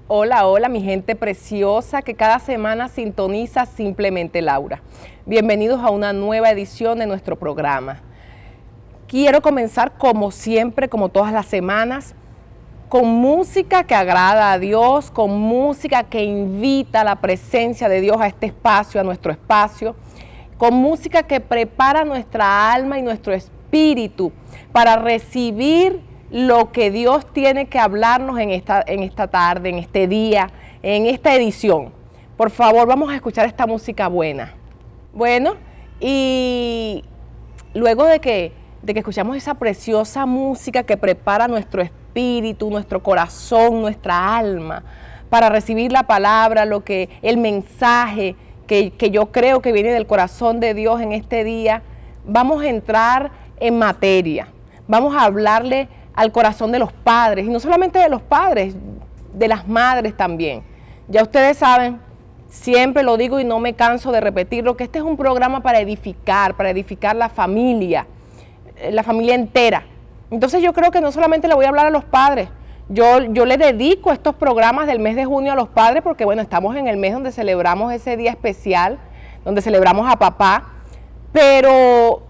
Hola, hola, mi gente preciosa que cada semana sintoniza Simplemente Laura. Bienvenidos a una nueva edición de nuestro programa. Quiero comenzar como siempre, como todas las semanas, con música que agrada a Dios, con música que invita a la presencia de Dios a este espacio, a nuestro espacio, con música que prepara nuestra alma y nuestro espíritu para recibir lo que Dios tiene que hablarnos en esta tarde, en este día, en esta edición. Por favor, vamos a escuchar esta música buena. Bueno, y luego de que escuchamos esa preciosa música que prepara nuestro espíritu, nuestro corazón, nuestra alma, para recibir la palabra, el mensaje que yo creo que viene del corazón de Dios en este día, vamos a entrar en materia. Vamos a hablarle al corazón de los padres, y no solamente de los padres, de las madres también. Ya ustedes saben, siempre lo digo y no me canso de repetirlo, que este es un programa para edificar la familia entera. Entonces yo creo que no solamente le voy a hablar a los padres, yo le dedico estos programas del mes de junio a los padres porque bueno, estamos en el mes donde celebramos ese día especial, donde celebramos a papá, pero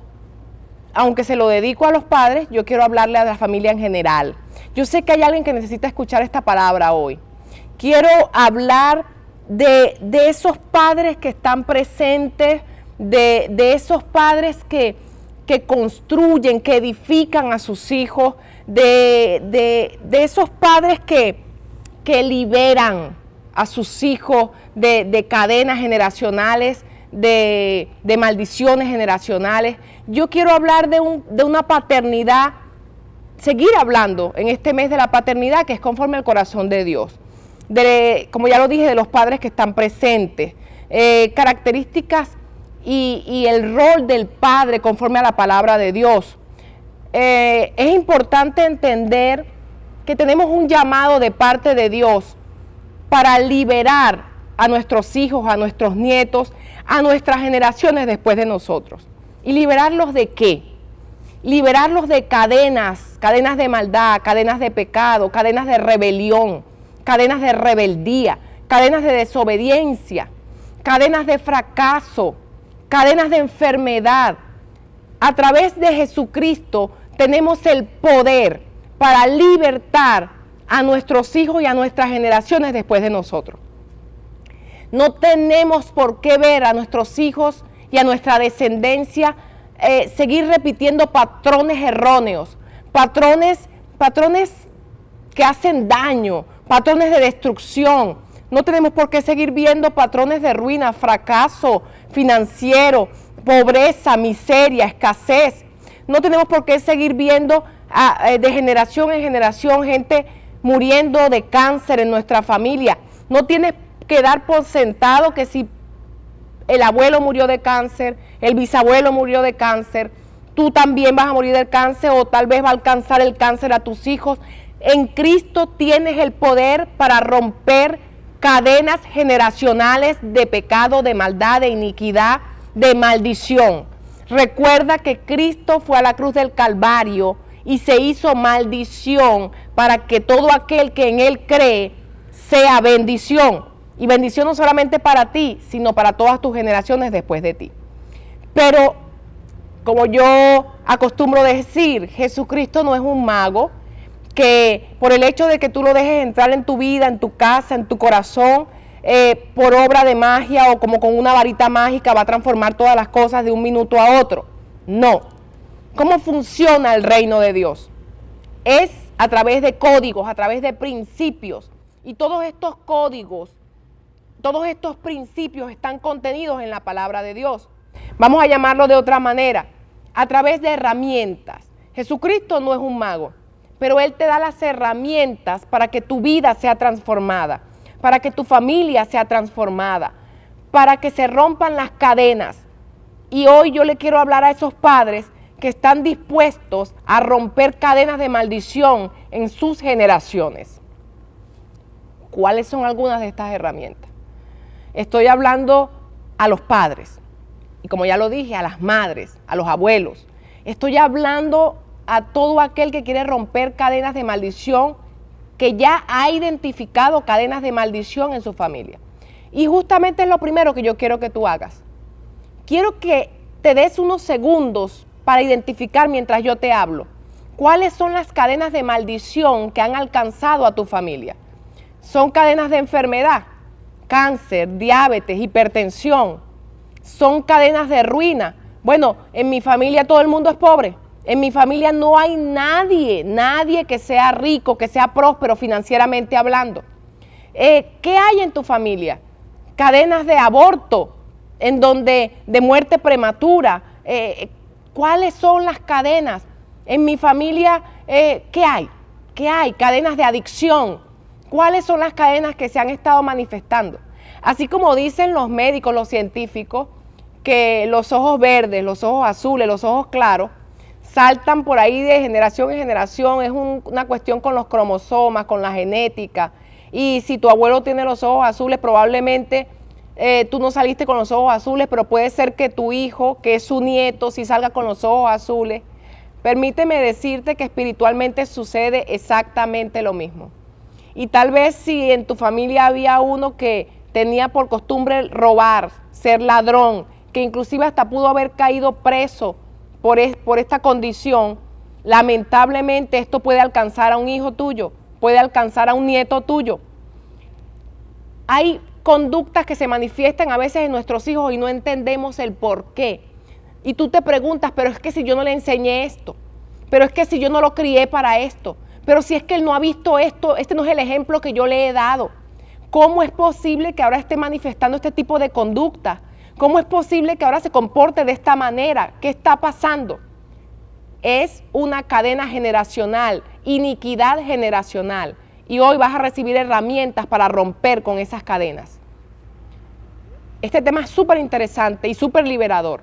aunque se lo dedico a los padres, yo quiero hablarle a la familia en general. Yo sé que hay alguien que necesita escuchar esta palabra hoy. Quiero hablar de esos padres que están presentes, de esos padres que construyen, que edifican a sus hijos, de esos padres que liberan a sus hijos de cadenas generacionales, de maldiciones generacionales. Yo quiero hablar de una paternidad, seguir hablando en este mes de la paternidad que es conforme al corazón de Dios. Como ya lo dije, de los padres que están presentes, características y el rol del padre conforme a la palabra de Dios. Es importante entender que tenemos un llamado de parte de Dios para liberar a nuestros hijos, a nuestros nietos, a nuestras generaciones después de nosotros. ¿Y liberarlos de qué? Liberarlos de cadenas de maldad, cadenas de pecado, cadenas de rebelión, cadenas de rebeldía, cadenas de desobediencia, cadenas de fracaso, cadenas de enfermedad. A través de Jesucristo tenemos el poder para libertar a nuestros hijos y a nuestras generaciones después de nosotros. No tenemos por qué ver a nuestros hijos y a nuestra descendencia seguir repitiendo patrones erróneos, patrones que hacen daño, patrones de destrucción. No tenemos por qué seguir viendo patrones de ruina, fracaso financiero, pobreza, miseria, escasez. No tenemos por qué seguir viendo de generación en generación gente muriendo de cáncer en nuestra familia. No tienes que dar por sentado que si el abuelo murió de cáncer, el bisabuelo murió de cáncer, tú también vas a morir de cáncer o tal vez va a alcanzar el cáncer a tus hijos. En Cristo tienes el poder para romper cadenas generacionales de pecado, de maldad, de iniquidad, de maldición. Recuerda que Cristo fue a la cruz del Calvario y se hizo maldición para que todo aquel que en Él cree sea bendición. Y bendición no solamente para ti, sino para todas tus generaciones después de ti. Pero, como yo acostumbro decir, Jesucristo no es un mago que por el hecho de que tú lo dejes entrar en tu vida, en tu casa, en tu corazón, por obra de magia o como con una varita mágica va a transformar todas las cosas de un minuto a otro. No. ¿Cómo funciona el reino de Dios? Es a través de códigos, a través de principios. Y todos estos códigos, todos estos principios están contenidos en la palabra de Dios. Vamos a llamarlo de otra manera, a través de herramientas. Jesucristo no es un mago, pero Él te da las herramientas para que tu vida sea transformada, para que tu familia sea transformada, para que se rompan las cadenas. Y hoy yo le quiero hablar a esos padres que están dispuestos a romper cadenas de maldición en sus generaciones. ¿Cuáles son algunas de estas herramientas? Estoy hablando a los padres, y como ya lo dije, a las madres, a los abuelos. Estoy hablando a todo aquel que quiere romper cadenas de maldición que ya ha identificado cadenas de maldición en su familia. Y justamente es lo primero que yo quiero que tú hagas. Quiero que te des unos segundos para identificar mientras yo te hablo cuáles son las cadenas de maldición que han alcanzado a tu familia. Son cadenas de enfermedad, cáncer, diabetes, hipertensión. Son cadenas de ruina. Bueno, en mi familia todo el mundo es pobre. En mi familia no hay nadie que sea rico, que sea próspero financieramente hablando. ¿Qué hay en tu familia? Cadenas de aborto, de muerte prematura. ¿Cuáles son las cadenas? En mi familia, ¿qué hay? ¿Qué hay? Cadenas de adicción. ¿Cuáles son las cadenas que se han estado manifestando? Así como dicen los médicos, los científicos, que los ojos verdes, los ojos azules, los ojos claros, saltan por ahí de generación en generación, es una cuestión con los cromosomas, con la genética, y si tu abuelo tiene los ojos azules, probablemente tú no saliste con los ojos azules, pero puede ser que tu hijo, que es su nieto, sí salga con los ojos azules. Permíteme decirte que espiritualmente sucede exactamente lo mismo. Y tal vez si en tu familia había uno que tenía por costumbre robar, ser ladrón, que inclusive hasta pudo haber caído preso por esta condición, lamentablemente esto puede alcanzar a un hijo tuyo, puede alcanzar a un nieto tuyo. Hay conductas que se manifiestan a veces en nuestros hijos y no entendemos el por qué. Y tú te preguntas, pero es que si yo no le enseñé esto, pero es que si yo no lo crié para esto, pero si es que él no ha visto esto, este no es el ejemplo que yo le he dado. ¿Cómo es posible que ahora esté manifestando este tipo de conducta? ¿Cómo es posible que ahora se comporte de esta manera? ¿Qué está pasando? Es una cadena generacional, iniquidad generacional. Y hoy vas a recibir herramientas para romper con esas cadenas. Este tema es súper interesante y súper liberador.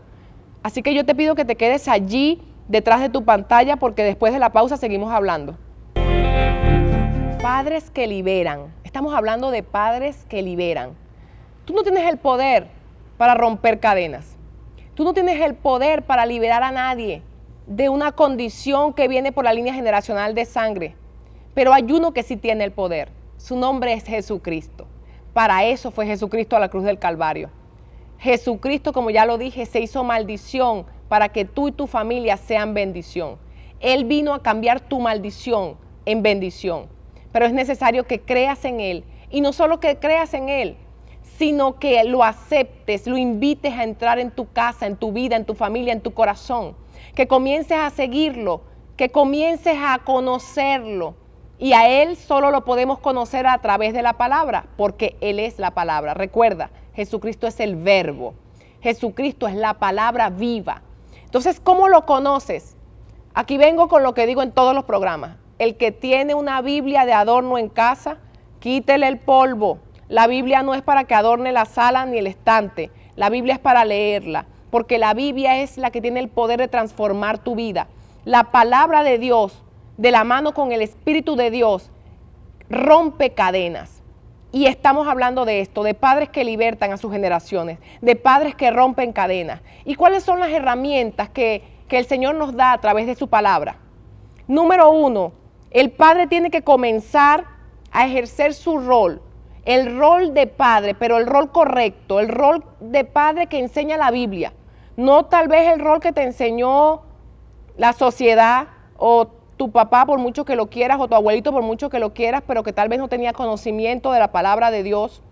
Así que yo te pido que te quedes allí detrás de tu pantalla porque después de la pausa seguimos hablando. Padres que liberan. Estamos hablando de padres que liberan. Tú no tienes el poder para romper cadenas. Tú no tienes el poder para liberar a nadie de una condición que viene por la línea generacional de sangre. Pero hay uno que sí tiene el poder. Su nombre es Jesucristo. Para eso fue Jesucristo a la cruz del Calvario. Jesucristo, como ya lo dije, se hizo maldición para que tú y tu familia sean bendición. Él vino a cambiar tu maldición en bendición. Pero es necesario que creas en Él. Y no solo que creas en Él, sino que lo aceptes, lo invites a entrar en tu casa, en tu vida, en tu familia, en tu corazón. Que comiences a seguirlo, que comiences a conocerlo. Y a Él solo lo podemos conocer a través de la palabra, porque Él es la palabra. Recuerda, Jesucristo es el verbo. Jesucristo es la palabra viva. Entonces, ¿cómo lo conoces? Aquí vengo con lo que digo en todos los programas. El que tiene una Biblia de adorno en casa, quítele el polvo. La Biblia no es para que adorne la sala ni el estante. La Biblia es para leerla, porque la Biblia es la que tiene el poder de transformar tu vida. La palabra de Dios, de la mano con el Espíritu de Dios, rompe cadenas. Y estamos hablando de esto, de padres que libertan a sus generaciones, de padres que rompen cadenas. ¿Y cuáles son las herramientas que el Señor nos da a través de su palabra? Número 1, el padre tiene que comenzar a ejercer su rol, el rol de padre, pero el rol correcto, el rol de padre que enseña la Biblia. No tal vez el rol que te enseñó la sociedad o tu papá por mucho que lo quieras o tu abuelito por mucho que lo quieras, pero que tal vez no tenía conocimiento de la palabra de Dios.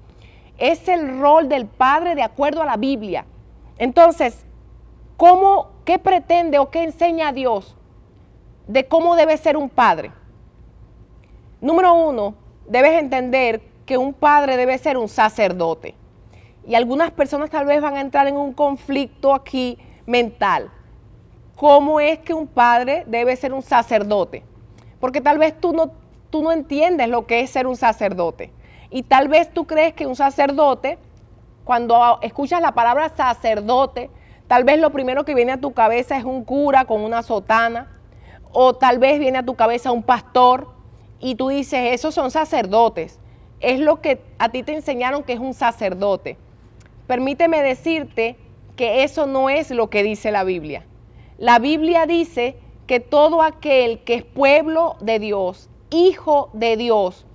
Es el rol del padre de acuerdo a la Biblia. Entonces, ¿qué pretende o qué enseña Dios de cómo debe ser un padre? Número 1, debes entender que un padre debe ser un sacerdote. Y algunas personas tal vez van a entrar en un conflicto aquí mental. ¿Cómo es que un padre debe ser un sacerdote? Porque tal vez tú no entiendes lo que es ser un sacerdote. Y tal vez tú crees que un sacerdote, cuando escuchas la palabra sacerdote, tal vez lo primero que viene a tu cabeza es un cura con una sotana, o tal vez viene a tu cabeza un pastor, y tú dices, esos son sacerdotes. Es lo que a ti te enseñaron que es un sacerdote. Permíteme decirte que eso no es lo que dice la Biblia. La Biblia dice que todo aquel que es pueblo de Dios hijo de Dios.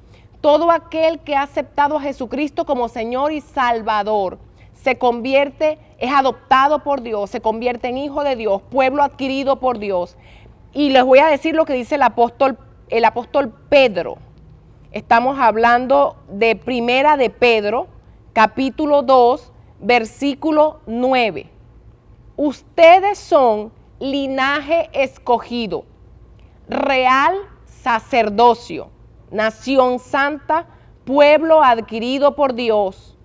Todo aquel que ha aceptado a Jesucristo como Señor y Salvador se convierte, es adoptado por Dios, se convierte en hijo de Dios, pueblo adquirido por Dios. Y les voy a decir lo que dice el apóstol Pedro. Estamos hablando de Primera de Pedro, capítulo 2, versículo 9. Ustedes son linaje escogido, real sacerdocio, nación santa, pueblo adquirido por Dios.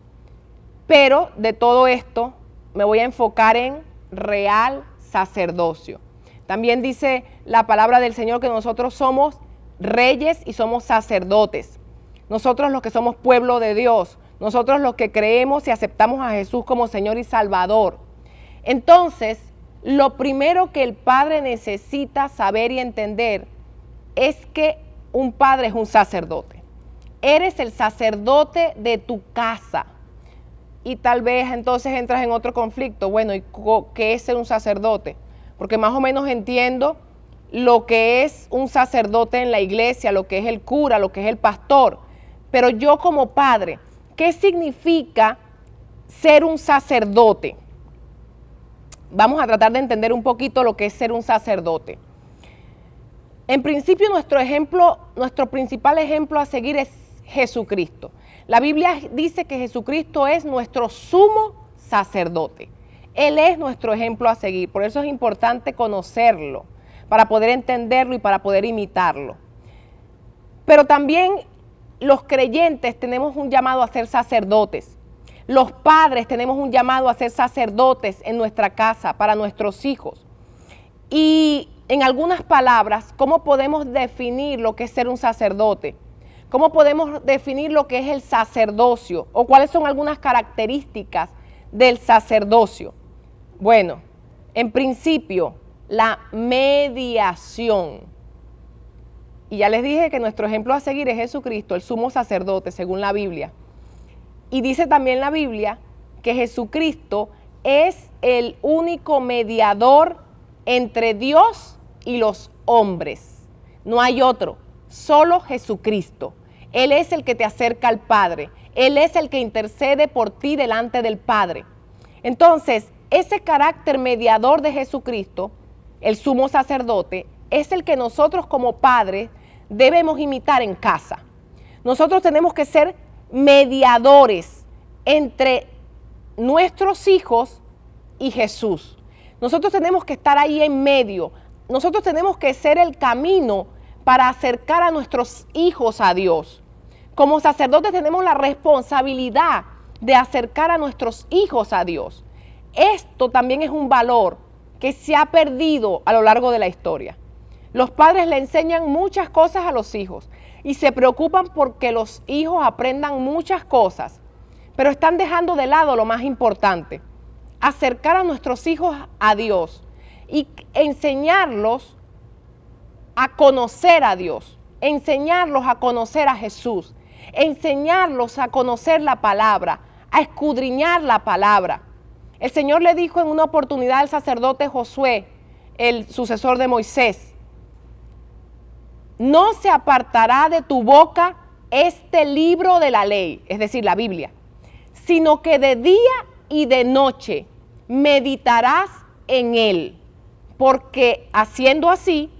Pero de todo esto me voy a enfocar en real sacerdocio. También dice la palabra del Señor que nosotros somos reyes y somos sacerdotes. Nosotros los que somos pueblo de Dios, nosotros los que creemos y aceptamos a Jesús como Señor y Salvador. Entonces, lo primero que el padre necesita saber y entender es que un padre es un sacerdote. Eres el sacerdote de tu casa. Y tal vez entonces entras en otro conflicto. Bueno, ¿y qué es ser un sacerdote? Porque más o menos entiendo lo que es un sacerdote en la iglesia, lo que es el cura, lo que es el pastor. Pero yo como padre, ¿qué significa ser un sacerdote? Vamos a tratar de entender un poquito lo que es ser un sacerdote. En principio, nuestro principal ejemplo a seguir es Jesucristo. La Biblia dice que Jesucristo es nuestro sumo sacerdote. Él es nuestro ejemplo a seguir. Por eso es importante conocerlo, para poder entenderlo y para poder imitarlo. Pero también los creyentes tenemos un llamado a ser sacerdotes. Los padres tenemos un llamado a ser sacerdotes en nuestra casa, para nuestros hijos. Y en algunas palabras, ¿cómo podemos definir lo que es ser un sacerdote? ¿Cómo podemos definir lo que es el sacerdocio? ¿O cuáles son algunas características del sacerdocio? Bueno, en principio, la mediación. Y ya les dije que nuestro ejemplo a seguir es Jesucristo, el sumo sacerdote, según la Biblia. Y dice también la Biblia que Jesucristo es el único mediador entre Dios y los hombres. No hay otro, solo Jesucristo. Él es el que te acerca al Padre. Él es el que intercede por ti delante del Padre. Entonces, ese carácter mediador de Jesucristo, el sumo sacerdote, es el que nosotros como padres debemos imitar en casa. Nosotros tenemos que ser mediadores entre nuestros hijos y Jesús. Nosotros tenemos que estar ahí en medio. Nosotros tenemos que ser el camino para acercar a nuestros hijos a Dios. Como sacerdotes tenemos la responsabilidad de acercar a nuestros hijos a Dios. Esto también es un valor que se ha perdido a lo largo de la historia. Los padres le enseñan muchas cosas a los hijos y se preocupan porque los hijos aprendan muchas cosas, pero están dejando de lado lo más importante, acercar a nuestros hijos a Dios y enseñarlos a conocer a Dios, enseñarlos a conocer a Jesús, enseñarlos a conocer la palabra, a escudriñar la palabra. El Señor le dijo en una oportunidad al sacerdote Josué, el sucesor de Moisés: no se apartará de tu boca este libro de la ley, es decir, la Biblia, sino que de día y de noche meditarás en él, porque haciendo así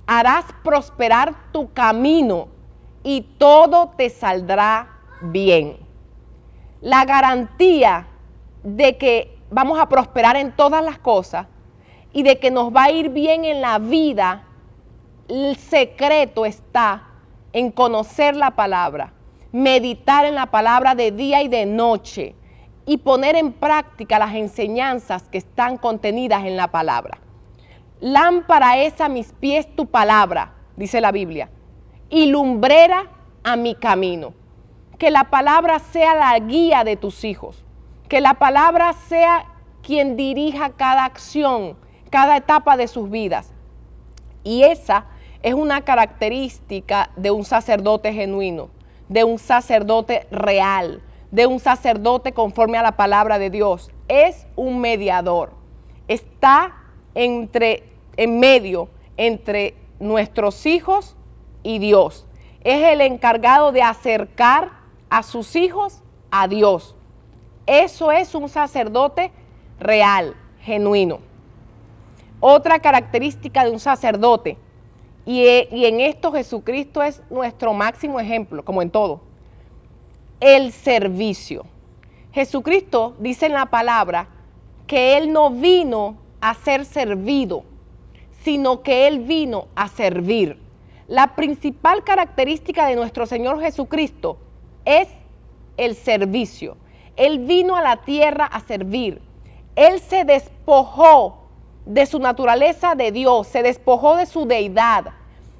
harás prosperar tu camino y todo te saldrá bien. La garantía de que vamos a prosperar en todas las cosas y de que nos va a ir bien en la vida, el secreto está en conocer la palabra, meditar en la palabra de día y de noche y poner en práctica las enseñanzas que están contenidas en la palabra. Lámpara es a mis pies tu palabra, dice la Biblia, y lumbrera a mi camino. Que la palabra sea la guía de tus hijos, que la palabra sea quien dirija cada acción, cada etapa de sus vidas. Y esa es una característica de un sacerdote genuino, de un sacerdote real, de un sacerdote conforme a la palabra de Dios. Es un mediador. Está en medio entre nuestros hijos y Dios. es el encargado de acercar a sus hijos a Dios. Eso es un sacerdote real, genuino. Otra característica de un sacerdote, y en esto Jesucristo es nuestro máximo ejemplo, como en todo, el servicio. Jesucristo dice en la palabra que Él no vino a ser servido, sino que Él vino a servir. La principal característica de nuestro Señor Jesucristo es el servicio. Él vino a la tierra a servir. Él se despojó de su naturaleza de Dios, se despojó de su deidad,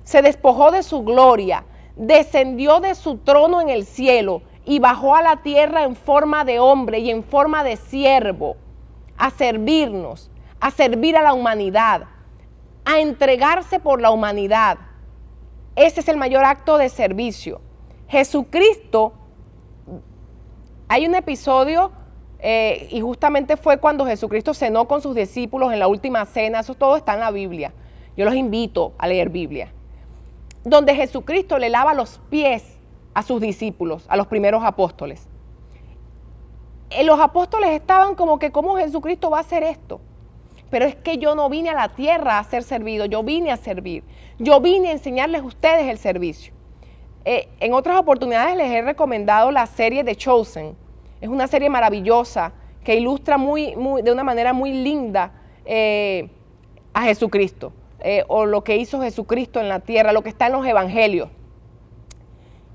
se despojó de su gloria, descendió de su trono en el cielo y bajó a la tierra en forma de hombre y en forma de siervo, a servirnos, a servir a la humanidad, a entregarse por la humanidad. Ese es el mayor acto de servicio. Jesucristo, hay un episodio, y justamente fue cuando Jesucristo cenó con sus discípulos en la última cena, eso todo está en la Biblia. Yo los invito a leer Biblia. Donde Jesucristo le lava los pies a sus discípulos, a los primeros apóstoles. Los apóstoles estaban como que, ¿cómo Jesucristo va a hacer esto? Pero es que yo no vine a la tierra a ser servido, yo vine a servir. Yo vine a enseñarles a ustedes el servicio. En otras oportunidades les he recomendado la serie de Chosen. Es una serie maravillosa que ilustra de una manera muy linda a Jesucristo, o lo que hizo Jesucristo en la tierra, lo que está en los evangelios.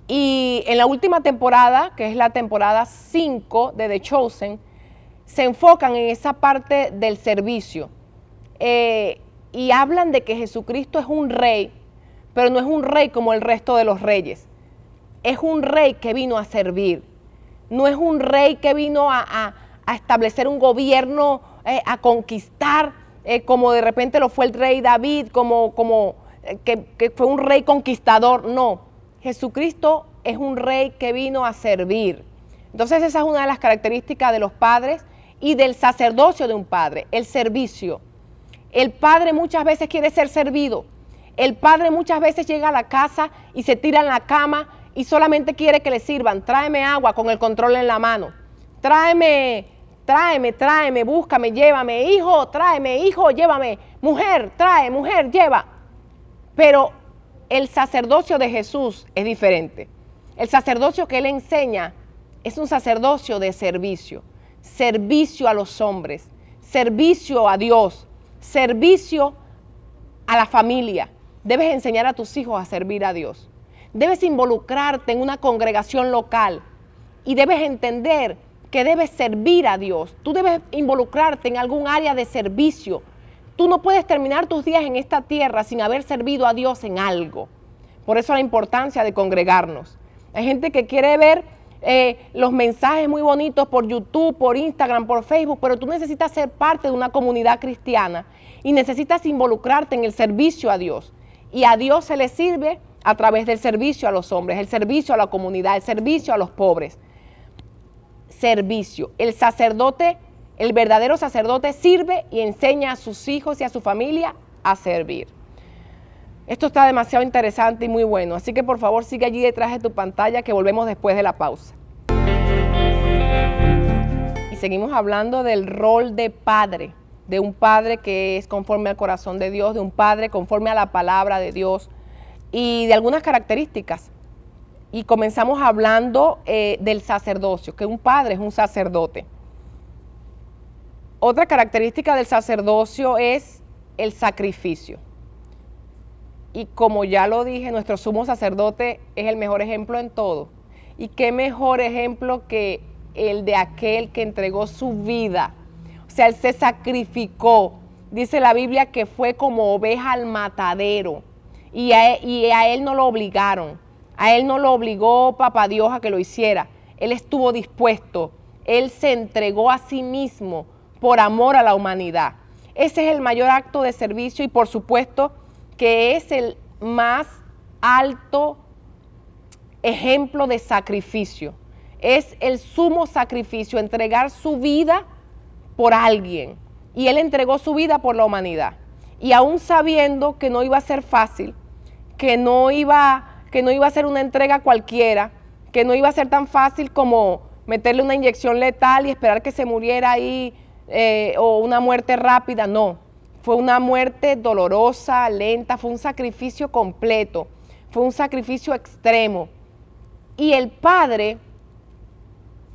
Y en la última temporada, que es la temporada 5 de The Chosen, se enfocan en esa parte del servicio y hablan de que Jesucristo es un rey, pero no es un rey como el resto de los reyes. Es un rey que vino a servir. No es un rey que vino a establecer un gobierno, a conquistar, como de repente lo fue el rey David, que fue un rey conquistador. No, Jesucristo es un rey que vino a servir. Entonces esa es una de las características de los padres y del sacerdocio de un padre, el servicio. El padre muchas veces quiere ser servido. El padre muchas veces llega a la casa y se tira en la cama y solamente quiere que le sirvan. Tráeme agua con el control en la mano. Tráeme, búscame, llévame. Hijo, tráeme, hijo, llévame. Mujer, trae, mujer, lleva. Pero el sacerdocio de Jesús es diferente. El sacerdocio que Él enseña es un sacerdocio de servicio. Servicio a los hombres, servicio a Dios, servicio a la familia. Debes enseñar a tus hijos a servir a Dios. Debes involucrarte en una congregación local y debes entender que debes servir a Dios. Tú debes involucrarte en algún área de servicio. Tú no puedes terminar tus días en esta tierra sin haber servido a Dios en algo. Por eso la importancia de congregarnos. Hay gente que quiere ver los mensajes muy bonitos por YouTube, por Instagram, por Facebook, pero tú necesitas ser parte de una comunidad cristiana y necesitas involucrarte en el servicio a Dios. Y a Dios se le sirve a través del servicio a los hombres, el servicio a la comunidad, el servicio a los pobres. Servicio. El sacerdote, el verdadero sacerdote sirve y enseña a sus hijos y a su familia a servir. Esto está demasiado interesante y muy bueno, así que por favor sigue allí detrás de tu pantalla que volvemos después de la pausa. Y seguimos hablando del rol de padre, de un padre que es conforme al corazón de Dios, de un padre conforme a la palabra de Dios y de algunas características. Y comenzamos hablando del sacerdocio, que un padre es un sacerdote. Otra característica del sacerdocio es el sacrificio. Y como ya lo dije, nuestro sumo sacerdote es el mejor ejemplo en todo. Y qué mejor ejemplo que el de aquel que entregó su vida. O sea, Él se sacrificó. Dice la Biblia que fue como oveja al matadero. Y a Él no lo obligaron. A Él no lo obligó Papá Dios a que lo hiciera. Él estuvo dispuesto. Él se entregó a sí mismo por amor a la humanidad. Ese es el mayor acto de servicio y por supuesto que es el más alto ejemplo de sacrificio. Es el sumo sacrificio, entregar su vida por alguien. Y Él entregó su vida por la humanidad. Y aún sabiendo que no iba a ser fácil, que que no iba a ser una entrega cualquiera, que no iba a ser tan fácil como meterle una inyección letal y esperar que se muriera ahí o una muerte rápida, no. Fue una muerte dolorosa, lenta, fue un sacrificio completo, fue un sacrificio extremo. Y el padre,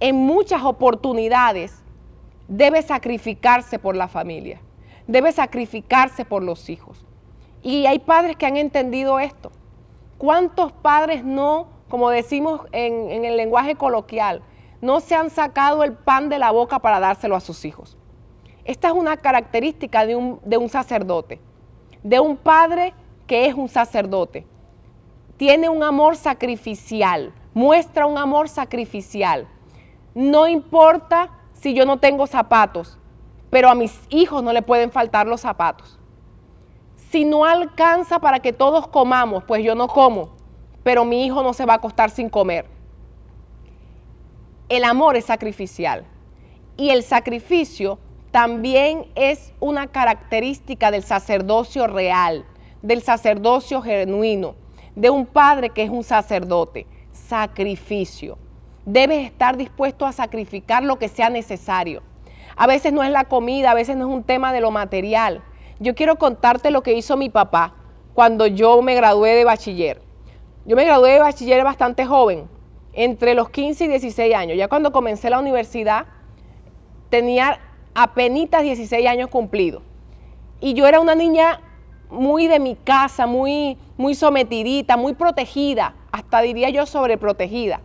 en muchas oportunidades, debe sacrificarse por la familia, debe sacrificarse por los hijos. Y hay padres que han entendido esto. ¿Cuántos padres no, como decimos en el lenguaje coloquial, no se han sacado el pan de la boca para dárselo a sus hijos? Esta es una característica de un sacerdote, de un padre que es un sacerdote. Tiene un amor sacrificial, muestra un amor sacrificial. No importa si yo no tengo zapatos, pero a mis hijos no le pueden faltar los zapatos. Si no alcanza para que todos comamos, pues yo no como, pero mi hijo no se va a acostar sin comer. El amor es sacrificial y el sacrificio también es una característica del sacerdocio real, del sacerdocio genuino, de un padre que es un sacerdote. Sacrificio. Debes estar dispuesto a sacrificar lo que sea necesario. A veces no es la comida, a veces no es un tema de lo material. Yo quiero contarte lo que hizo mi papá cuando yo me gradué de bachiller. Yo me gradué de bachiller bastante joven, entre los 15 y 16 años. Ya cuando comencé la universidad tenía apenas 16 años cumplidos. Y yo era una niña muy de mi casa, muy sometidita, muy protegida, hasta diría yo sobreprotegida.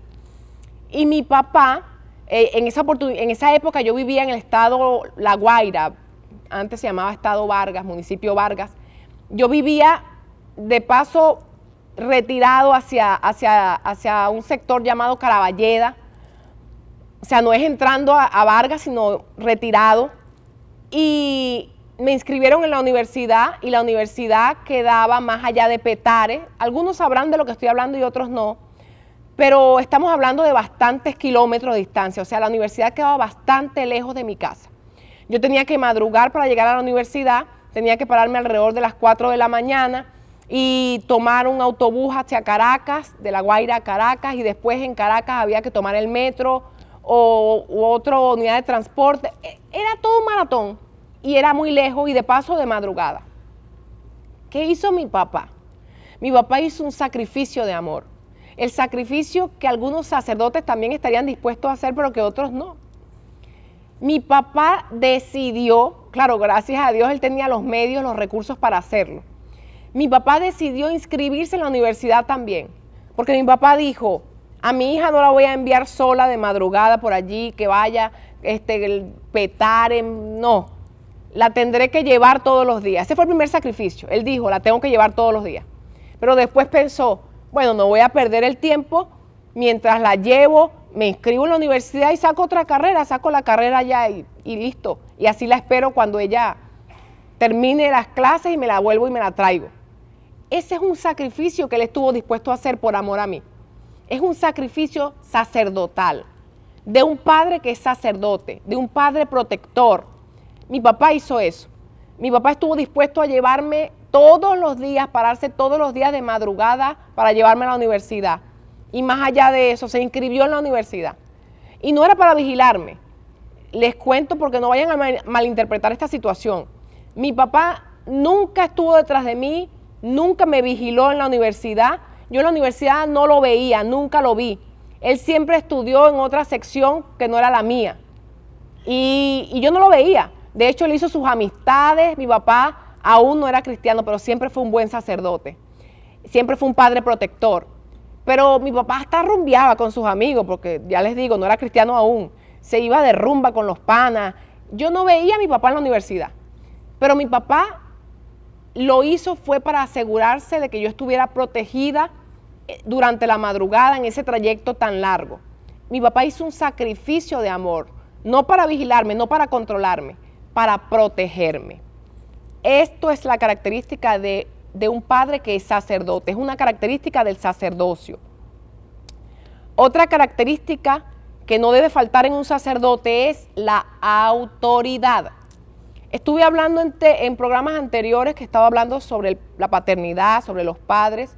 Y mi papá, en esa época yo vivía en el estado La Guaira, antes se llamaba estado Vargas, municipio Vargas. Yo vivía de paso retirado hacia un sector llamado Caraballeda. O sea, no es entrando a Vargas, sino retirado. Y me inscribieron en la universidad y la universidad quedaba más allá de Petare. Algunos sabrán de lo que estoy hablando y otros no. Pero estamos hablando de bastantes kilómetros de distancia. O sea, la universidad quedaba bastante lejos de mi casa. Yo tenía que madrugar para llegar a la universidad, tenía que pararme alrededor de las 4 de la mañana y tomar un autobús hacia Caracas, de La Guaira a Caracas, y después en Caracas había que tomar el metro u otra unidad de transporte. Era todo un maratón y era muy lejos y de paso de madrugada. ¿Qué hizo mi papá? Mi papá hizo un sacrificio de amor. El sacrificio que algunos sacerdotes también estarían dispuestos a hacer, pero que otros no. Mi papá decidió, claro, gracias a Dios él tenía los medios, los recursos para hacerlo. Mi papá decidió inscribirse en la universidad también, porque mi papá dijo, a mi hija no la voy a enviar sola de madrugada por allí, que vaya, Petare, no, la tendré que llevar todos los días. Ese fue el primer sacrificio. Él dijo, la tengo que llevar todos los días. Pero después pensó, bueno, no voy a perder el tiempo, mientras la llevo, me inscribo en la universidad y saco otra carrera, saco la carrera ya y listo. Y así la espero cuando ella termine las clases y me la vuelvo y me la traigo. Ese es un sacrificio que él estuvo dispuesto a hacer por amor a mí. Es un sacrificio sacerdotal, de un padre que es sacerdote, de un padre protector. Mi papá hizo eso. Mi papá estuvo dispuesto a llevarme todos los días, pararse todos los días de madrugada para llevarme a la universidad. Y más allá de eso, se inscribió en la universidad. Y no era para vigilarme. Les cuento porque no vayan a malinterpretar esta situación. Mi papá nunca estuvo detrás de mí, nunca me vigiló en la universidad. Yo en la universidad no lo veía, nunca lo vi. Él siempre estudió en otra sección que no era la mía. Y yo no lo veía. De hecho, él hizo sus amistades. Mi papá aún no era cristiano, pero siempre fue un buen sacerdote. Siempre fue un padre protector. Pero mi papá hasta rumbeaba con sus amigos, porque ya les digo, no era cristiano aún. Se iba de rumba con los panas. Yo no veía a mi papá en la universidad. Pero mi papá lo hizo fue para asegurarse de que yo estuviera protegida durante la madrugada en ese trayecto tan largo. Mi papá hizo un sacrificio de amor, no para vigilarme, no para controlarme, para protegerme. Esto es la característica de un padre que es sacerdote, es una característica del sacerdocio. Otra característica que no debe faltar en un sacerdote es la autoridad. Estuve hablando en programas anteriores que estaba hablando sobre la paternidad, sobre los padres,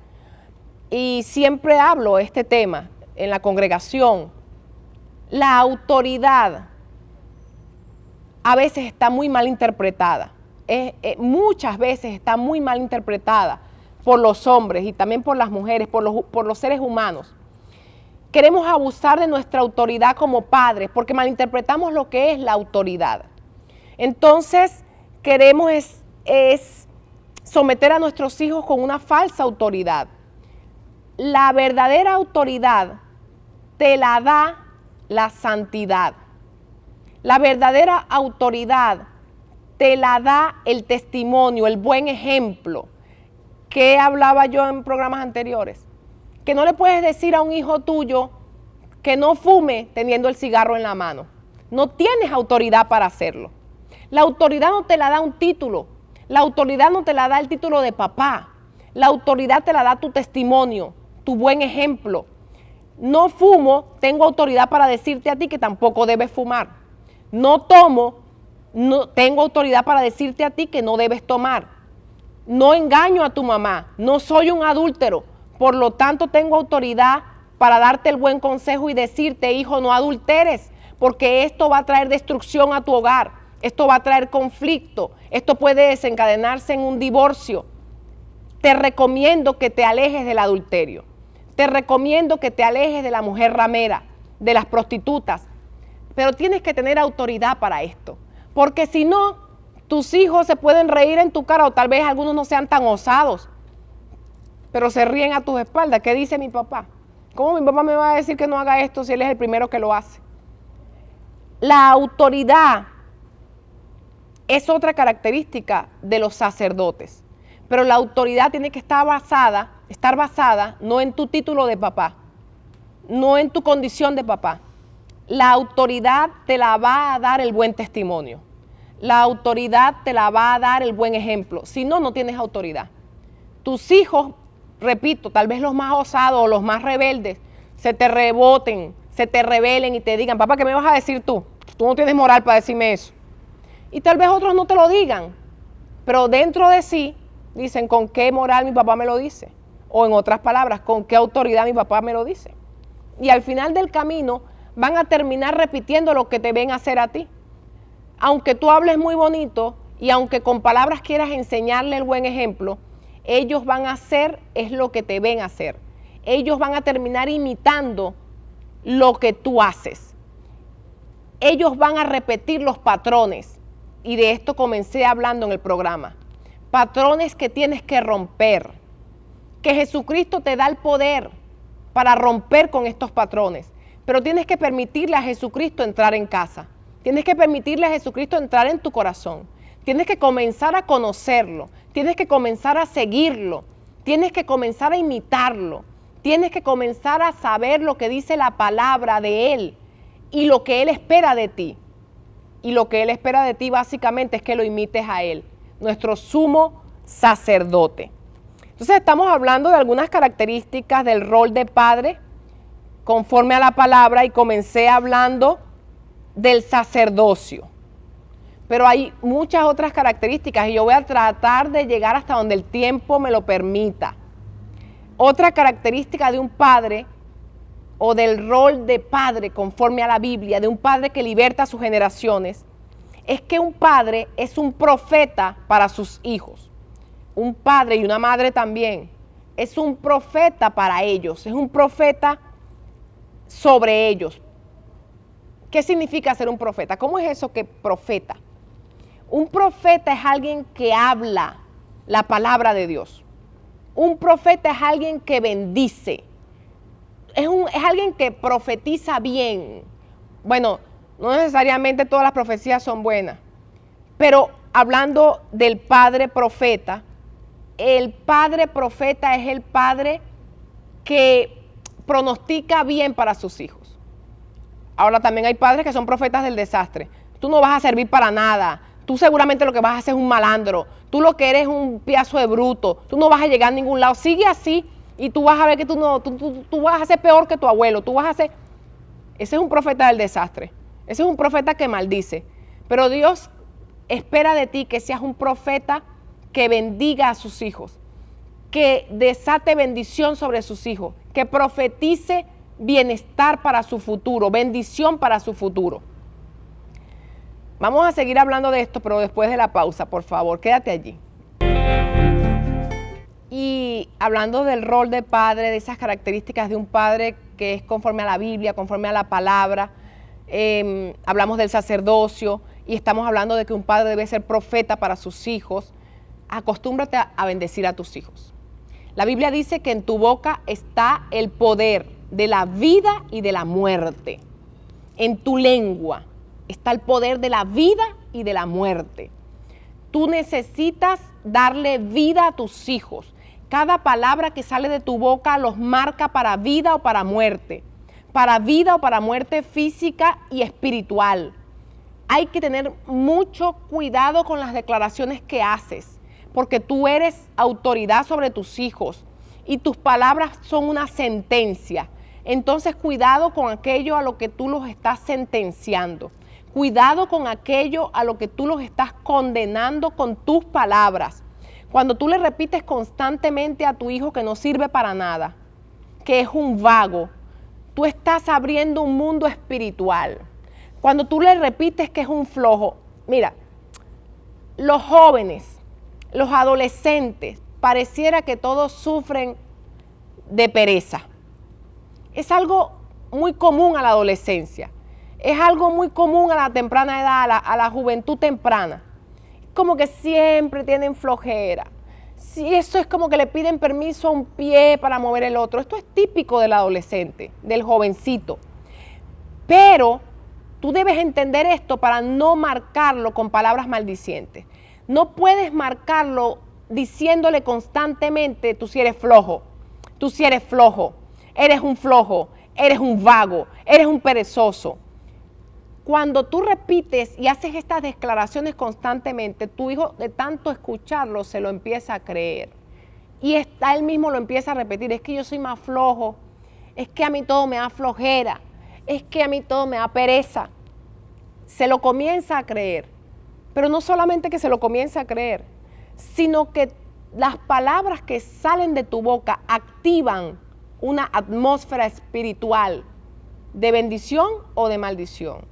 y siempre hablo este tema en la congregación. La autoridad a veces está muy mal interpretada. Muchas veces está muy mal interpretada por los hombres y también por las mujeres, por los seres humanos. Queremos abusar de nuestra autoridad como padres porque malinterpretamos lo que es la autoridad. Entonces, queremos es someter a nuestros hijos con una falsa autoridad. La verdadera autoridad te la da la santidad. La verdadera autoridad te la da el testimonio, el buen ejemplo. ¿Qué hablaba yo en programas anteriores? Que no le puedes decir a un hijo tuyo que no fume teniendo el cigarro en la mano. No tienes autoridad para hacerlo. La autoridad no te la da un título. La autoridad no te la da el título de papá. La autoridad te la da tu testimonio, tu buen ejemplo. No fumo, tengo autoridad para decirte a ti que tampoco debes fumar. No tomo, no tengo autoridad para decirte a ti que no debes tomar. No engaño a tu mamá, no soy un adúltero. Por lo tanto, tengo autoridad para darte el buen consejo y decirte, hijo, no adulteres, porque esto va a traer destrucción a tu hogar, esto va a traer conflicto, esto puede desencadenarse en un divorcio. Te recomiendo que te alejes del adulterio. Te recomiendo que te alejes de la mujer ramera, de las prostitutas, pero tienes que tener autoridad para esto, porque si no, tus hijos se pueden reír en tu cara o tal vez algunos no sean tan osados, pero se ríen a tus espaldas. ¿Qué dice mi papá? ¿Cómo mi papá me va a decir que no haga esto si él es el primero que lo hace? La autoridad es otra característica de los sacerdotes, pero la autoridad tiene que estar basada no en tu título de papá, no en tu condición de papá. La autoridad te la va a dar el buen testimonio. La autoridad te la va a dar el buen ejemplo. Si no, no tienes autoridad. Tus hijos, repito, tal vez los más osados o los más rebeldes, se te reboten, se te rebelen y te digan, papá, ¿qué me vas a decir tú? Tú no tienes moral para decirme eso. Y tal vez otros no te lo digan, pero dentro de sí dicen, ¿con qué moral mi papá me lo dice? O en otras palabras, ¿con qué autoridad mi papá me lo dice? Y al final del camino van a terminar repitiendo lo que te ven hacer a ti. Aunque tú hables muy bonito y aunque con palabras quieras enseñarle el buen ejemplo, ellos van a hacer es lo que te ven hacer. Ellos van a terminar imitando lo que tú haces. Ellos van a repetir los patrones. Y de esto comencé hablando en el programa. Patrones que tienes que romper. Que Jesucristo te da el poder para romper con estos patrones. Pero tienes que permitirle a Jesucristo entrar en casa. Tienes que permitirle a Jesucristo entrar en tu corazón. Tienes que comenzar a conocerlo. Tienes que comenzar a seguirlo. Tienes que comenzar a imitarlo. Tienes que comenzar a saber lo que dice la palabra de Él y lo que Él espera de ti. Y lo que Él espera de ti básicamente es que lo imites a Él, nuestro sumo sacerdote. Entonces estamos hablando de algunas características del rol de padre conforme a la palabra y comencé hablando del sacerdocio. Pero hay muchas otras características y yo voy a tratar de llegar hasta donde el tiempo me lo permita. Otra característica de un padre o del rol de padre conforme a la Biblia, de un padre que liberta a sus generaciones, es que un padre es un profeta para sus hijos. Un padre y una madre también es un profeta para ellos, es un profeta sobre ellos. ¿Qué significa ser un profeta? ¿Cómo es eso que profeta? Un profeta es alguien que habla la palabra de Dios. Un profeta es alguien que bendice. Es alguien que profetiza bien. Bueno, no necesariamente todas las profecías son buenas, pero hablando del padre profeta, el padre profeta es el padre que pronostica bien para sus hijos. Ahora también hay padres que son profetas del desastre. Tú no vas a servir para nada. Tú seguramente lo que vas a hacer es un malandro. Tú lo que eres es un pedazo de bruto. Tú no vas a llegar a ningún lado. Sigue así y tú vas a ver que tú vas a ser peor que tu abuelo. Ese es un profeta del desastre. Ese es un profeta que maldice. Pero Dios espera de ti que seas un profeta que bendiga a sus hijos, que desate bendición sobre sus hijos, que profetice bienestar para su futuro, bendición para su futuro. Vamos a seguir hablando de esto, pero después de la pausa, por favor, quédate allí. Y hablando del rol de padre, de esas características de un padre que es conforme a la Biblia, conforme a la palabra, hablamos del sacerdocio y estamos hablando de que un padre debe ser profeta para sus hijos. Acostúmbrate a bendecir a tus hijos. La Biblia dice que en tu boca está el poder de la vida y de la muerte. En tu lengua está el poder de la vida y de la muerte. Tú necesitas darle vida a tus hijos. Cada palabra que sale de tu boca los marca para vida o para muerte física y espiritual. Hay que tener mucho cuidado con las declaraciones que haces, porque tú eres autoridad sobre tus hijos y tus palabras son una sentencia. Entonces, cuidado con aquello a lo que tú los estás sentenciando. Cuidado con aquello a lo que tú los estás condenando con tus palabras. Cuando tú le repites constantemente a tu hijo que no sirve para nada, que es un vago, tú estás abriendo un mundo espiritual. Cuando tú le repites que es un flojo, mira, los jóvenes, los adolescentes, pareciera que todos sufren de pereza. Es algo muy común a la adolescencia, es algo muy común a la temprana edad, a la juventud temprana. Como que siempre tienen flojera. Sí, eso es como que le piden permiso a un pie para mover el otro. Esto es típico del adolescente, del jovencito. Pero tú debes entender esto para no marcarlo con palabras maldicientes. No puedes marcarlo diciéndole constantemente, tú sí eres flojo, tú sí eres flojo, eres un vago, eres un perezoso. Cuando tú repites y haces estas declaraciones constantemente, tu hijo de tanto escucharlo se lo empieza a creer. Y él mismo lo empieza a repetir, es que yo soy más flojo, es que a mí todo me da flojera, es que a mí todo me da pereza. Se lo comienza a creer, pero no solamente que se lo comienza a creer, sino que las palabras que salen de tu boca activan una atmósfera espiritual de bendición o de maldición.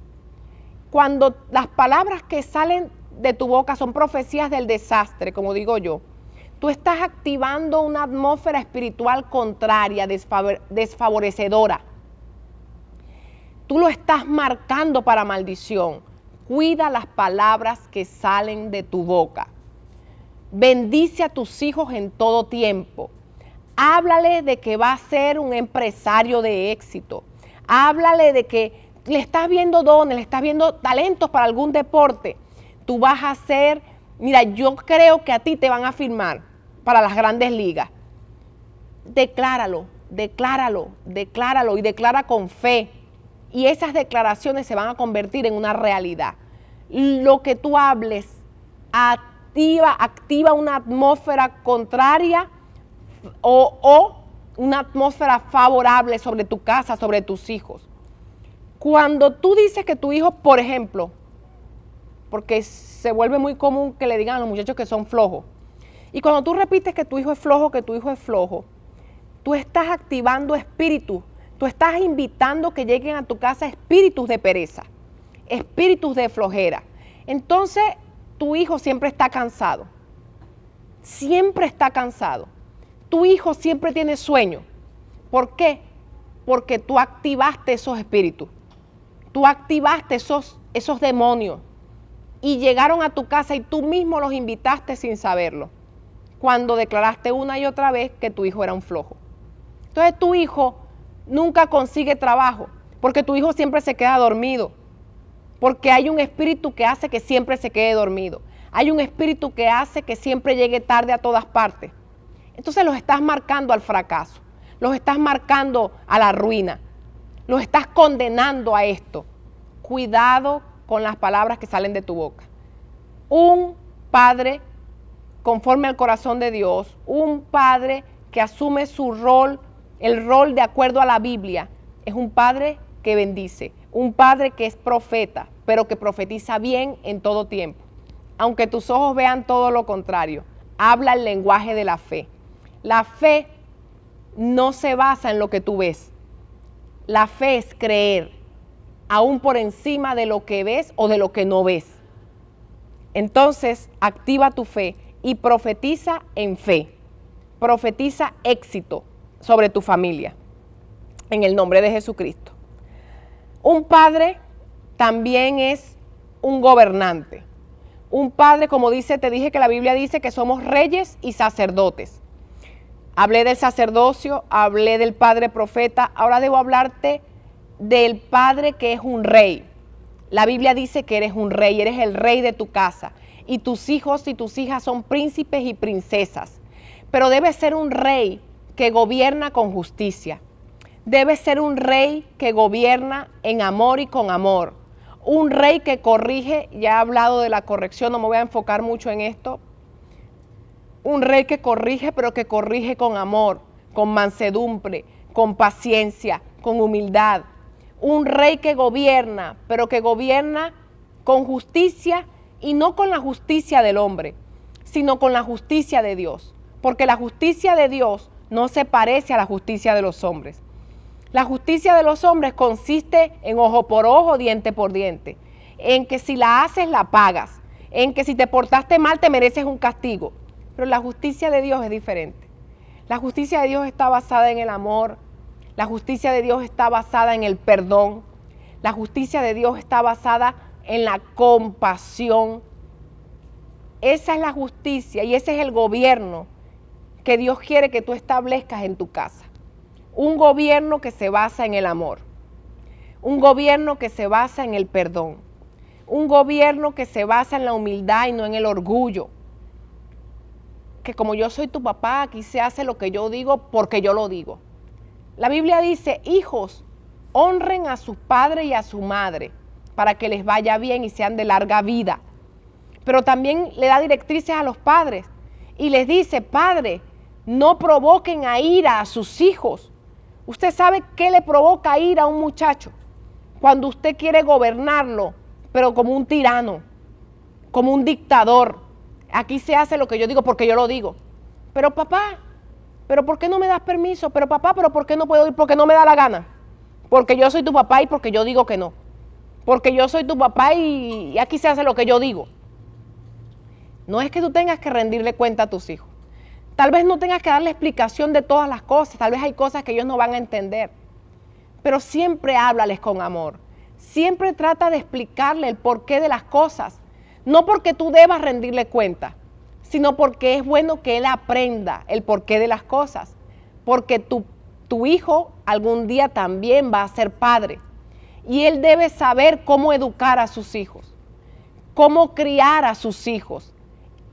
Cuando las palabras que salen de tu boca son profecías del desastre, como digo yo, tú estás activando una atmósfera espiritual contraria, desfavorecedora. Tú lo estás marcando para maldición. Cuida las palabras que salen de tu boca. Bendice a tus hijos en todo tiempo. Háblale de que va a ser un empresario de éxito. Háblale de que le estás viendo dones, le estás viendo talentos para algún deporte. Tú vas a ser, mira, yo creo que a ti te van a firmar para las grandes ligas. Decláralo, decláralo, decláralo y declara con fe. Y esas declaraciones se van a convertir en una realidad. Lo que tú hables activa una atmósfera contraria o una atmósfera favorable sobre tu casa, sobre tus hijos. Cuando tú dices que tu hijo, por ejemplo, porque se vuelve muy común que le digan a los muchachos que son flojos, y cuando tú repites que tu hijo es flojo, tú estás activando espíritus, tú estás invitando que lleguen a tu casa espíritus de pereza, espíritus de flojera. Entonces, tu hijo siempre está cansado, tu hijo siempre tiene sueño. ¿Por qué? Porque tú activaste esos espíritus. Tú activaste esos demonios y llegaron a tu casa y tú mismo los invitaste sin saberlo, cuando declaraste una y otra vez que tu hijo era un flojo. Entonces tu hijo nunca consigue trabajo, porque tu hijo siempre se queda dormido, porque hay un espíritu que hace que siempre se quede dormido. Hay un espíritu que hace que siempre llegue tarde a todas partes. Entonces los estás marcando al fracaso, los estás marcando a la ruina. Los estás condenando a esto. Cuidado con las palabras que salen de tu boca. Un padre conforme al corazón de Dios, un padre que asume su rol, el rol de acuerdo a la Biblia, es un padre que bendice, un padre que es profeta, pero que profetiza bien en todo tiempo. Aunque tus ojos vean todo lo contrario, habla el lenguaje de la fe. La fe no se basa en lo que tú ves. La fe es creer, aún por encima de lo que ves o de lo que no ves. Entonces, activa tu fe y profetiza en fe. Profetiza éxito sobre tu familia, en el nombre de Jesucristo. Un padre también es un gobernante. Un padre, como te dije que la Biblia dice que somos reyes y sacerdotes. Hablé del sacerdocio, hablé del padre profeta, ahora debo hablarte del padre que es un rey. La Biblia dice que eres un rey, eres el rey de tu casa, y tus hijos y tus hijas son príncipes y princesas. Pero debes ser un rey que gobierna con justicia. Debes ser un rey que gobierna en amor y con amor. Un rey que corrige, ya he hablado de la corrección, no me voy a enfocar mucho en esto. Un rey que corrige, pero que corrige con amor, con mansedumbre, con paciencia, con humildad. Un rey que gobierna, pero que gobierna con justicia y no con la justicia del hombre, sino con la justicia de Dios. Porque la justicia de Dios no se parece a la justicia de los hombres. La justicia de los hombres consiste en ojo por ojo, diente por diente, en que si la haces la pagas, en que si te portaste mal te mereces un castigo. Pero la justicia de Dios es diferente. La justicia de Dios está basada en el amor, la justicia de Dios está basada en el perdón, la justicia de Dios está basada en la compasión. Esa es la justicia y ese es el gobierno que Dios quiere que tú establezcas en tu casa. Un gobierno que se basa en el amor, un gobierno que se basa en el perdón, un gobierno que se basa en la humildad y no en el orgullo. Que como yo soy tu papá, aquí se hace lo que yo digo porque yo lo digo. La Biblia dice, hijos, honren a su padre y a su madre para que les vaya bien y sean de larga vida. Pero también le da directrices a los padres y les dice, padre, no provoquen a ira a sus hijos. Usted sabe qué le provoca ira a un muchacho cuando usted quiere gobernarlo, pero como un tirano, como un dictador. Aquí se hace lo que yo digo porque yo lo digo. Pero papá, ¿pero por qué no me das permiso? Pero papá, ¿pero por qué no puedo ir? Porque no me da la gana. Porque yo soy tu papá y porque yo digo que no. Porque yo soy tu papá y aquí se hace lo que yo digo. No es que tú tengas que rendirle cuenta a tus hijos. Tal vez no tengas que darle explicación de todas las cosas, tal vez hay cosas que ellos no van a entender, pero siempre háblales con amor, siempre trata de explicarle el porqué de las cosas, no porque tú debas rendirle cuenta, sino porque es bueno que él aprenda el porqué de las cosas, porque tu hijo algún día también va a ser padre y él debe saber cómo educar a sus hijos, cómo criar a sus hijos,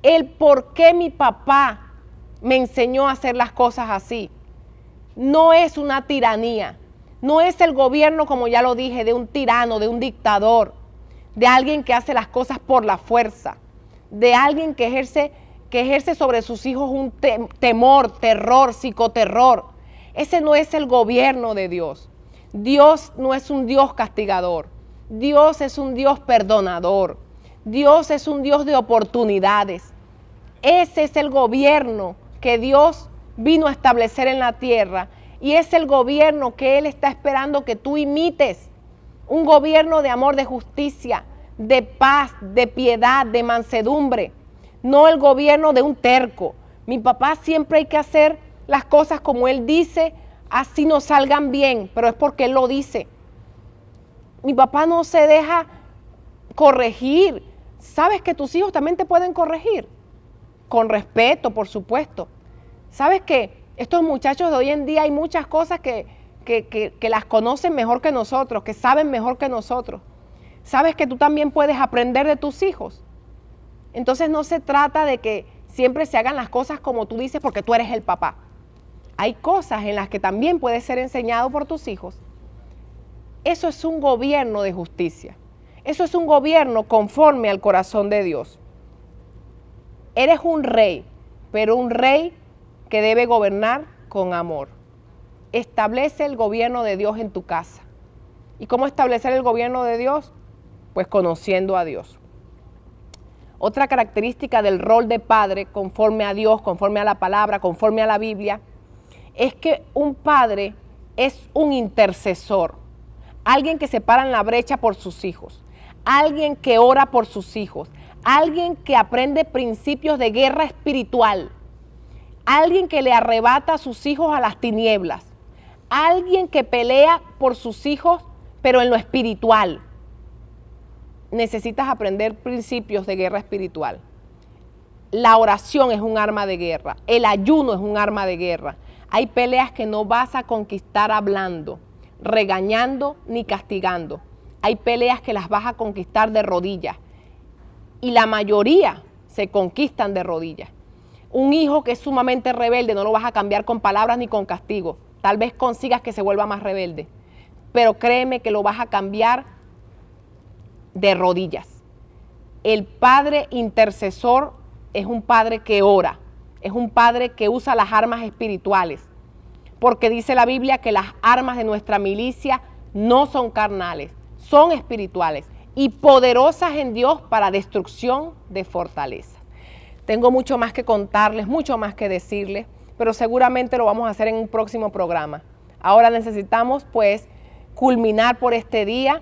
el por qué mi papá me enseñó a hacer las cosas así. No es una tiranía, no es el gobierno, como ya lo dije, de un tirano, de un dictador, de alguien que hace las cosas por la fuerza, de alguien que ejerce sobre sus hijos un temor, terror, psicoterror. Ese no es el gobierno de Dios. Dios no es un Dios castigador, Dios es un Dios perdonador, Dios es un Dios de oportunidades. Ese es el gobierno que Dios vino a establecer en la tierra y es el gobierno que Él está esperando que tú imites. Un gobierno de amor, de justicia, de paz, de piedad, de mansedumbre. No el gobierno de un terco. Mi papá siempre hay que hacer las cosas como Él dice, así no salgan bien, pero es porque Él lo dice. Mi papá no se deja corregir. ¿Sabes que tus hijos también te pueden corregir? Con respeto, por supuesto. ¿Sabes que estos muchachos de hoy en día hay muchas cosas que las conocen mejor que nosotros, que saben mejor que nosotros? ¿Sabes que tú también puedes aprender de tus hijos? Entonces no se trata de que siempre se hagan las cosas como tú dices porque tú eres el papá. Hay cosas en las que también puedes ser enseñado por tus hijos. Eso es un gobierno de justicia. Eso es un gobierno conforme al corazón de Dios. Eres un rey, pero un rey que debe gobernar con amor. Establece el gobierno de Dios en tu casa. ¿Y cómo establecer el gobierno de Dios? Pues conociendo a Dios. Otra característica del rol de padre, conforme a Dios, conforme a la palabra, conforme a la Biblia, es que un padre es un intercesor, alguien que se para en la brecha por sus hijos, alguien que ora por sus hijos, alguien que aprende principios de guerra espiritual, alguien que le arrebata a sus hijos a las tinieblas, alguien que pelea por sus hijos, pero en lo espiritual. Necesitas aprender principios de guerra espiritual. La oración es un arma de guerra, el ayuno es un arma de guerra. Hay peleas que no vas a conquistar hablando, regañando ni castigando. Hay peleas que las vas a conquistar de rodillas. Y la mayoría se conquistan de rodillas. Un hijo que es sumamente rebelde no lo vas a cambiar con palabras ni con castigo. Tal vez consigas que se vuelva más rebelde, pero créeme que lo vas a cambiar de rodillas. El padre intercesor es un padre que ora, es un padre que usa las armas espirituales, porque dice la Biblia que las armas de nuestra milicia no son carnales, son espirituales y poderosas en Dios para destrucción de fortaleza. Tengo mucho más que contarles, mucho más que decirles, pero seguramente lo vamos a hacer en un próximo programa. Ahora necesitamos pues culminar por este día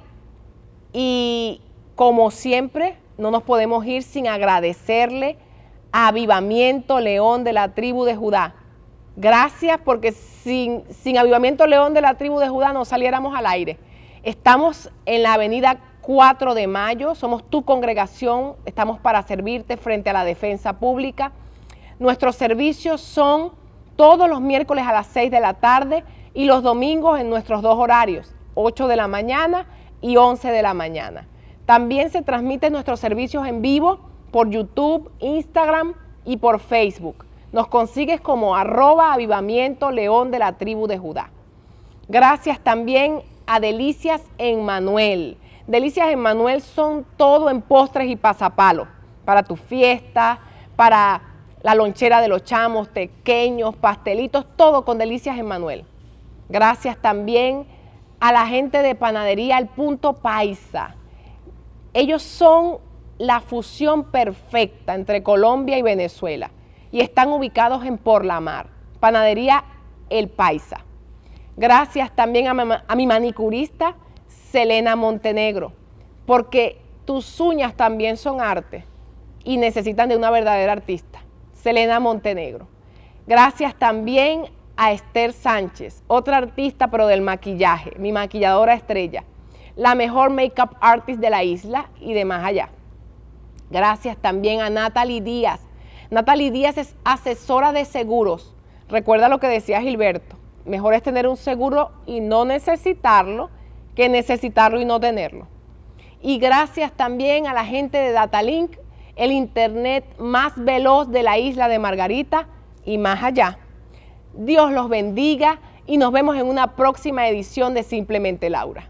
y como siempre no nos podemos ir sin agradecerle a Avivamiento León de la tribu de Judá. Gracias, porque sin Avivamiento León de la tribu de Judá no saliéramos al aire. Estamos en la avenida 4 de Mayo, somos tu congregación, estamos para servirte frente a la defensa pública. Nuestros servicios son todos los miércoles a las 6 de la tarde y los domingos en nuestros dos horarios, 8 de la mañana y 11 de la mañana. También se transmiten nuestros servicios en vivo por YouTube, Instagram y por Facebook. Nos consigues como @Avivamiento León de la tribu de Judá. Gracias también a Delicias Emmanuel. Delicias Emmanuel son todo en postres y pasapalos, para tu fiesta, para la lonchera de los chamos, pequeños, pastelitos, todo con Delicias Emmanuel. Gracias también a la gente de Panadería El Punto Paisa. Ellos son la fusión perfecta entre Colombia y Venezuela y están ubicados en Por la Mar, Panadería El Paisa. Gracias también a mi manicurista Selena Montenegro, porque tus uñas también son arte y necesitan de una verdadera artista, Selena Montenegro. Gracias también a Esther Sánchez, otra artista pero del maquillaje, mi maquilladora estrella, la mejor make-up artist de la isla y de más allá. Gracias también a Natalie Díaz. Natalie Díaz es asesora de seguros. Recuerda lo que decía Gilberto, mejor es tener un seguro y no necesitarlo que necesitarlo y no tenerlo. Y gracias también a la gente de Datalink, el internet más veloz de la isla de Margarita y más allá. Dios los bendiga y nos vemos en una próxima edición de Simplemente Laura.